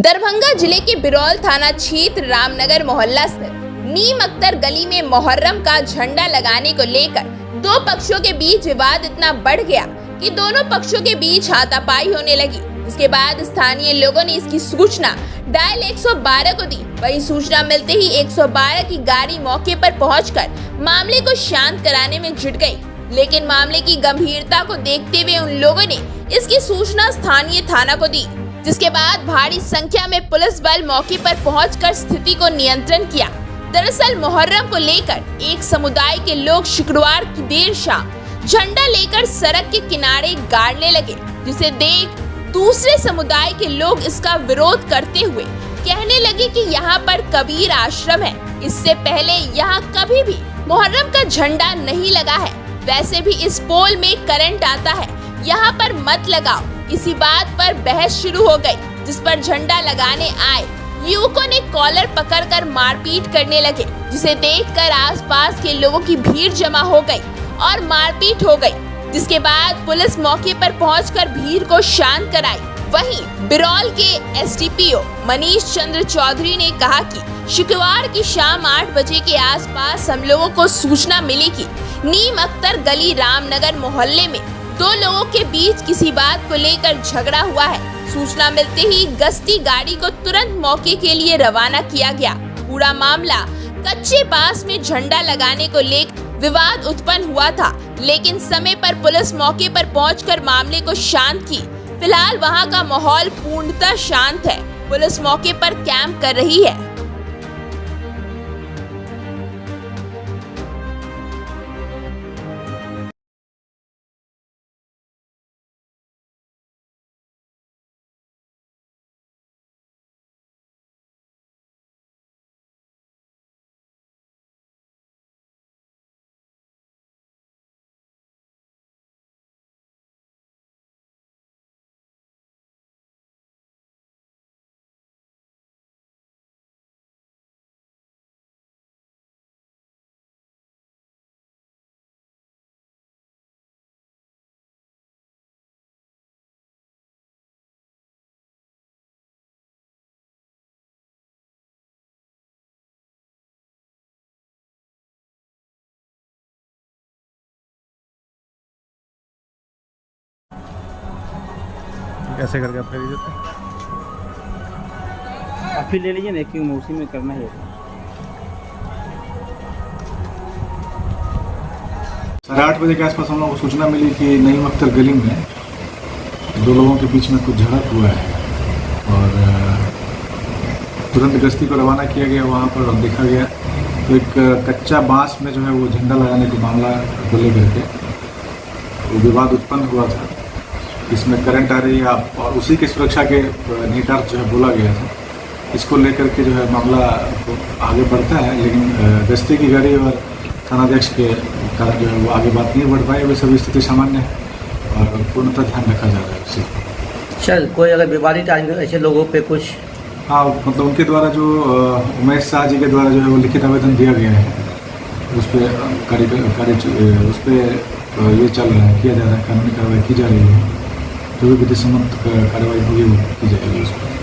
दरभंगा जिले के बिरौल थाना क्षेत्र रामनगर मोहल्ला स्थित नीम अख्तर गली में मुहर्रम का झंडा लगाने को लेकर दो पक्षों के बीच विवाद इतना बढ़ गया कि दोनों पक्षों के बीच हाथापाई होने लगी। इसके बाद स्थानीय लोगों ने इसकी सूचना डायल 112 को दी। वही सूचना मिलते ही 112 की गाड़ी मौके पर पहुंचकर मामले को शांत कराने में जुट गई, लेकिन मामले की गंभीरता को देखते हुए उन लोगों ने इसकी सूचना स्थानीय थाना को दी, जिसके बाद भारी संख्या में पुलिस बल मौके पर पहुंचकर स्थिति को नियंत्रण किया। दरअसल मुहर्रम को लेकर एक समुदाय के लोग शुक्रवार की देर शाम झंडा लेकर सड़क के किनारे गाड़ने लगे, जिसे देख दूसरे समुदाय के लोग इसका विरोध करते हुए कहने लगे कि यहाँ पर कबीर आश्रम है, इससे पहले यहाँ कभी भी मुहर्रम का झंडा नहीं लगा है, वैसे भी इस पोल में करंट आता है, यहाँ पर मत लगाओ। इसी बात पर बहस शुरू हो गई, जिस पर झंडा लगाने आए युवकों ने कॉलर पकड़कर मारपीट करने लगे, जिसे देखकर आसपास के लोगों की भीड़ जमा हो गई और मारपीट हो गई, जिसके बाद पुलिस मौके पर पहुंचकर भीड़ को शांत कराई। वहीं बिरौल के एसडीपीओ मनीष चंद्र चौधरी ने कहा कि शुक्रवार की शाम 8 बजे के आसपास हम लोगों को सूचना मिली कि नीम अख्तर गली रामनगर मोहल्ले में दो लोगों के बीच किसी बात को लेकर झगड़ा हुआ है। सूचना मिलते ही गश्ती गाड़ी को तुरंत मौके के लिए रवाना किया गया। पूरा मामला कच्चे बांस में झंडा लगाने को लेकर विवाद उत्पन्न हुआ था, लेकिन समय पर पुलिस मौके पर पहुंचकर मामले को शांत की। फिलहाल वहां का माहौल पूर्णतः शांत है। पुलिस मौके पर कैंप कर रही है। कैसे करके आप खरीदे थे? आप ही ले लीजिए ना, क्यों उसी में करना है। 8:30 बजे के आसपास हम लोगों को सूचना मिली कि नीम अख्तर गली में दो लोगों के बीच में कुछ झगड़ा हुआ है और तुरंत गश्ती को रवाना किया गया। वहाँ पर देखा गया तो एक कच्चा बांस में जो है वो झंडा लगाने के मामला को लेकर के विवाद उत्पन्न हुआ था। इसमें करंट आ रही है और उसी की सुरक्षा के निहितार्थ जो है बोला गया था। इसको लेकर के जो है मामला आगे बढ़ता है, लेकिन गश्ती की गाड़ी और थानाध्यक्ष के कारण जो है वो आगे बात नहीं बढ़ पाई। वे सभी स्थिति सामान्य है और पूर्णतः ध्यान रखा जा रहा है उसी। चल कोई अगर विवादित ऐसे लोगों पे कुछ, हाँ, मतलब उनके द्वारा जो उमेश शाह जी के द्वारा जो है वो लिखित आवेदन दिया गया है, उस पर उस पर ये चल रहा है, किया जा रहा है, कानूनी कार्रवाई की जा रही है। जो भी विधि सम्मत कार्रवाई होगी वो की जाएगी उस पर।